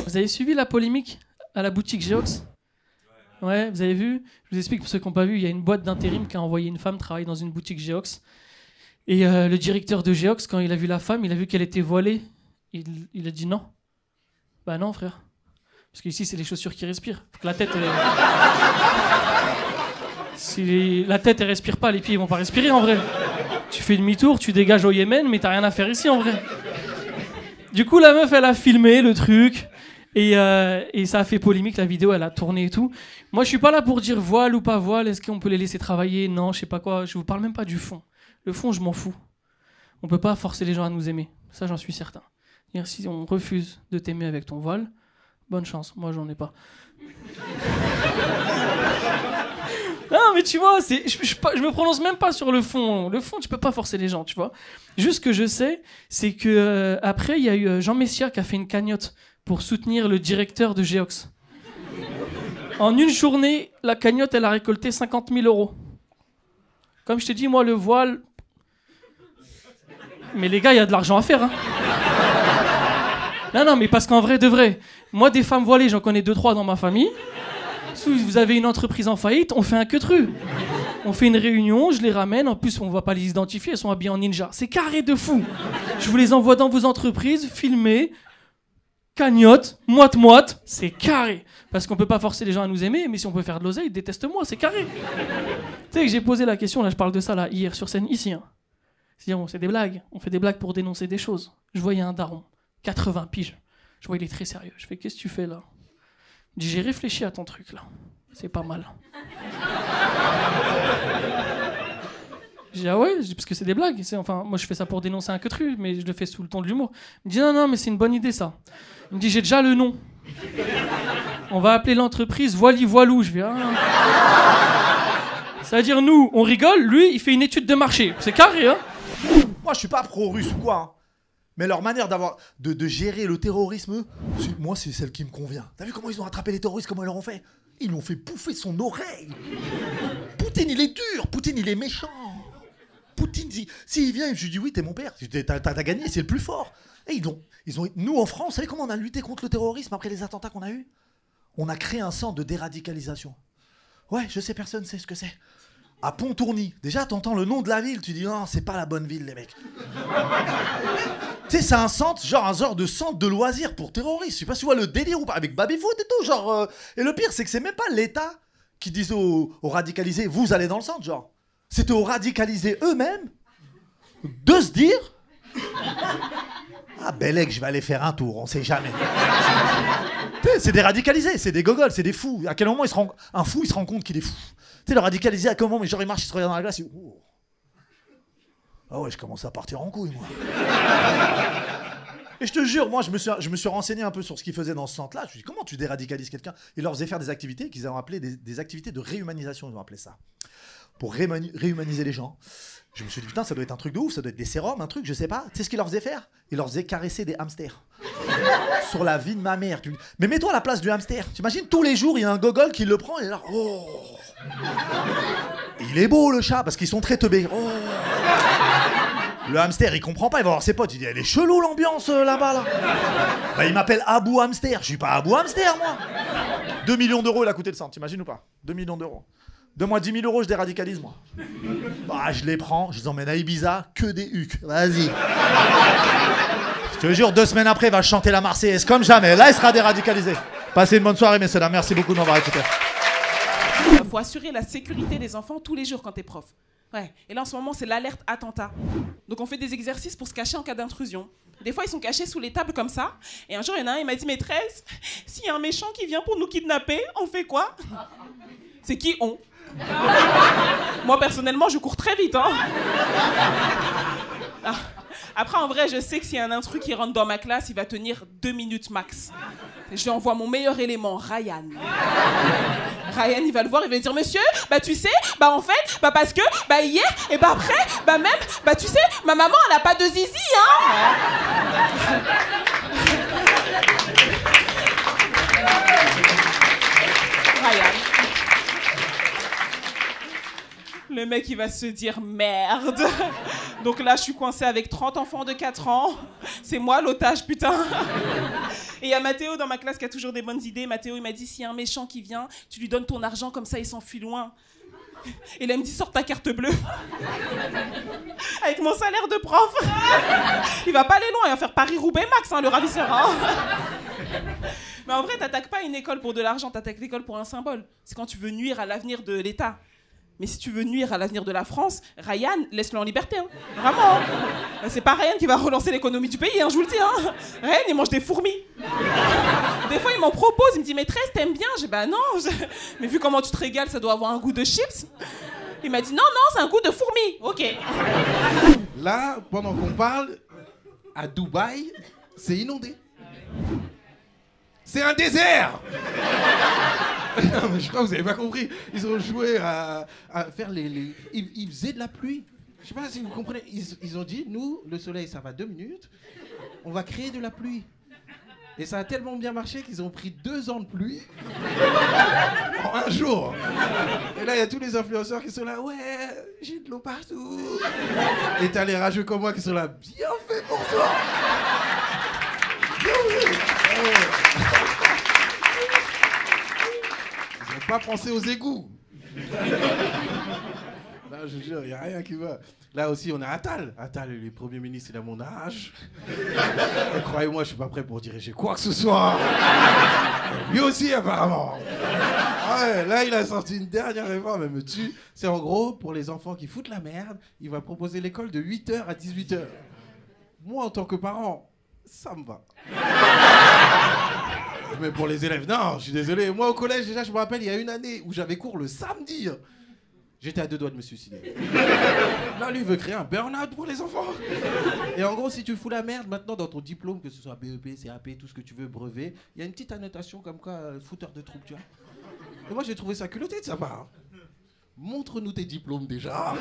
Vous avez suivi la polémique à la boutique Geox? Ouais, vous avez vu? Je vous explique pour ceux qui n'ont pas vu, il y a une boîte d'intérim qui a envoyé une femme travailler dans une boutique Geox. Et le directeur de Geox, quand il a vu la femme, il a vu qu'elle était voilée. Il a dit non. Bah non, frère. Parce qu'ici, c'est les chaussures qui respirent. Faut que la tête... Si la tête, elle respire pas, les pieds, ils vont pas respirer, en vrai. Tu fais demi-tour, tu dégages au Yémen, mais t'as rien à faire ici, en vrai. Du coup, la meuf, elle a filmé le truc. Et ça a fait polémique, la vidéo, elle a tourné et tout. Moi, je suis pas là pour dire voile ou pas voile, est-ce qu'on peut les laisser travailler? Non, je sais pas quoi. Je vous parle même pas du fond. Le fond, je m'en fous. On peut pas forcer les gens à nous aimer. Ça, j'en suis certain. Et si on refuse de t'aimer avec ton voile, bonne chance. Moi, j'en ai pas. Non, mais tu vois, je me prononce même pas sur le fond. Le fond, tu peux pas forcer les gens, tu vois. Juste ce que je sais, c'est que après, il y a eu Jean Messia qui a fait une cagnotte pour soutenir le directeur de Geox. En une journée, la cagnotte, elle a récolté 50 000 €. Comme je t'ai dit, moi, le voile... Mais les gars, il y a de l'argent à faire, hein. Non, mais parce qu'en vrai, de vrai, moi, des femmes voilées, j'en connais 2-3 dans ma famille. Si vous avez une entreprise en faillite, on fait un queutru. On fait une réunion, je les ramène. En plus, on va pas les identifier, elles sont habillées en ninja. C'est carré de fou. Je vous les envoie dans vos entreprises, filmés, cagnotte, moite-moite, c'est carré. Parce qu'on peut pas forcer les gens à nous aimer, mais si on peut faire de l'oseille, déteste-moi, c'est carré. Tu sais que j'ai posé la question, là, je parle de ça là hier sur scène, ici. Hein. C'est-à-dire, c'est des blagues. On fait des blagues pour dénoncer des choses. Je voyais un daron, 80 piges. Je vois, il est très sérieux. Je fais, qu'est-ce que tu fais là? Il dit, j'ai réfléchi à ton truc là. C'est pas mal. Je dis, ah ouais? Je dis, parce que c'est des blagues. Enfin, moi, je fais ça pour dénoncer un queutru, mais je le fais sous le ton de l'humour. Il me dit, non, mais c'est une bonne idée, ça. Il me dit, j'ai déjà le nom. On va appeler l'entreprise Voili Voilou. Je vais, ça veut dire, nous, on rigole, lui, il fait une étude de marché. C'est carré, hein? Moi, je suis pas pro-russe ou quoi, hein. Mais leur manière de gérer le terrorisme, moi, c'est celle qui me convient. T'as vu comment ils ont attrapé les terroristes, comment ils leur ont fait? Ils l'ont fait bouffer son oreille. Poutine, il est dur. Poutine, il est méchant. Poutine, s'il vient, je lui dis oui, t'es mon père. T'as gagné, c'est le plus fort. Et nous, en France, vous savez comment on a lutté contre le terrorisme après les attentats qu'on a eus? On a créé un centre de déradicalisation. Ouais, je sais, personne sait ce que c'est. À Pontourny. Déjà, t'entends le nom de la ville, tu dis non, c'est pas la bonne ville, les mecs. Tu sais, c'est un centre, genre de centre de loisirs pour terroristes. Je sais pas si tu vois le délire ou pas, avec baby-foot et tout, genre. Et le pire, c'est que c'est même pas l'État qui disait aux radicalisés, vous allez dans le centre, genre. C'était aux radicalisés eux-mêmes de se dire, ah, Bellec, je vais aller faire un tour, on sait jamais. C'est des radicalisés, c'est des gogoles, c'est des fous. À quel moment un fou, il se rend compte qu'il est fou? Tu sais, le radicalisé, à quel moment, mais genre, il marche, il se regarde dans la glace, il dit, oh. Ah ouais, je commence à partir en couille, moi. Et je te jure, moi, je me suis renseigné un peu sur ce qu'ils faisaient dans ce centre-là. Je me suis dit, comment tu déradicalises quelqu'un? Ils leur faisaient faire des activités qu'ils ont appelées des activités de réhumanisation, ils ont appelé ça. Pour réhumaniser les gens. Je me suis dit, putain, ça doit être un truc de ouf, ça doit être des sérums, un truc, je sais pas. Tu sais ce qu'ils leur faisaient faire? Ils leur faisaient caresser des hamsters. Sur la vie de ma mère. Mais mets-toi à la place du hamster. T'imagines, tous les jours, il y a un gogol qui le prend et là, oh. Il est beau, le chat, parce qu'ils sont très teubés. Oh. Le hamster, il comprend pas, il va voir ses potes, il dit, elle est chelou l'ambiance là-bas, là. Bah, il m'appelle Abou Hamster, je suis pas Abou Hamster, moi. 2 millions d'euros, il a coûté le centre, t'imagines ou pas? 2 millions d'euros. Donne-moi 10 000 euros, je déradicalise, moi. Bah, je les prends, je les emmène à Ibiza, que des hucs. Vas-y. Je te jure, 2 semaines après, il va chanter la Marseillaise comme jamais. Là, il sera déradicalisé. Passez une bonne soirée, messieurs, dames. Merci beaucoup de m'avoir écouté. Il faut assurer la sécurité des enfants tous les jours quand t'es prof. Ouais. Et là, en ce moment, c'est l'alerte attentat. Donc, on fait des exercices pour se cacher en cas d'intrusion. Des fois, ils sont cachés sous les tables comme ça. Et un jour, il y en a un, il m'a dit, maîtresse, s'il y a un méchant qui vient pour nous kidnapper, on fait quoi? C'est qui on? Moi, personnellement, je cours très vite, hein. Ah. Après, en vrai, je sais que s'il y a un intrus qui rentre dans ma classe, il va tenir 2 minutes max. Je lui envoie mon meilleur élément, Ryan. Ryan, il va le voir, il va lui dire, monsieur, bah tu sais, bah en fait, bah parce que, bah hier, et bah après, bah même, bah tu sais, ma maman, elle a pas de zizi, hein. Ryan. Le mec, il va se dire merde. Donc là, je suis coincée avec 30 enfants de 4 ans. C'est moi l'otage, putain. Et il y a Mathéo dans ma classe qui a toujours des bonnes idées. Mathéo, il m'a dit, s'il y a un méchant qui vient, tu lui donnes ton argent, comme ça, il s'enfuit loin. Et là, il me dit, sors ta carte bleue. Avec mon salaire de prof. Il va pas aller loin, il va faire Paris-Roubaix Max, hein, le ravisseur. Hein. Mais en vrai, t'attaques pas une école pour de l'argent, t'attaques l'école pour un symbole. C'est quand tu veux nuire à l'avenir de l'État. Mais si tu veux nuire à l'avenir de la France, Ryan, laisse-le en liberté. Hein. Vraiment. Hein. C'est pas Ryan qui va relancer l'économie du pays, hein, je vous le dis. Hein. Ryan, il mange des fourmis. Des fois, il m'en propose, il me dit, maîtresse, t'aimes bien? J'ai bah non. Mais vu comment tu te régales, ça doit avoir un goût de chips. Il m'a dit, non, c'est un goût de fourmis. Ok. Là, pendant qu'on parle, à Dubaï, c'est inondé. C'est un désert. Non, mais je crois que vous avez pas compris. Ils ont joué à faire ils faisaient de la pluie. Je sais pas si vous comprenez. Ils ont dit, nous, le soleil, ça va 2 minutes. On va créer de la pluie. Et ça a tellement bien marché qu'ils ont pris 2 ans de pluie en 1 jour. Et là, il y a tous les influenceurs qui sont là, ouais, j'ai de l'eau partout. Et t'as les rageux comme moi qui sont là, bien fait pour toi. Ils n'ont pas pensé aux égouts. Là, je jure, il n'y a rien qui va. Là aussi, on a Attal. Attal, le Premier ministre, il a mon âge. Et croyez-moi, je suis pas prêt pour diriger quoi que ce soit. Lui aussi, apparemment. Ouais, là, il a sorti une dernière réforme, elle me tue. C'est en gros, pour les enfants qui foutent la merde, il va proposer l'école de 8h à 18h. Moi, en tant que parent, ça me va. Mais pour les élèves, non, je suis désolé. Moi, au collège, déjà, je me rappelle, il y a une année où j'avais cours le samedi. J'étais à 2 doigts de me suicider. Là, lui, il veut créer un burn-out pour les enfants. Et en gros, si tu fous la merde, maintenant, dans ton diplôme, que ce soit BEP, CAP, tout ce que tu veux, brevet, il y a une petite annotation comme quoi, fouteur de troupe, tu vois. Et moi, j'ai trouvé ça culotté de sa part. Montre-nous tes diplômes, déjà.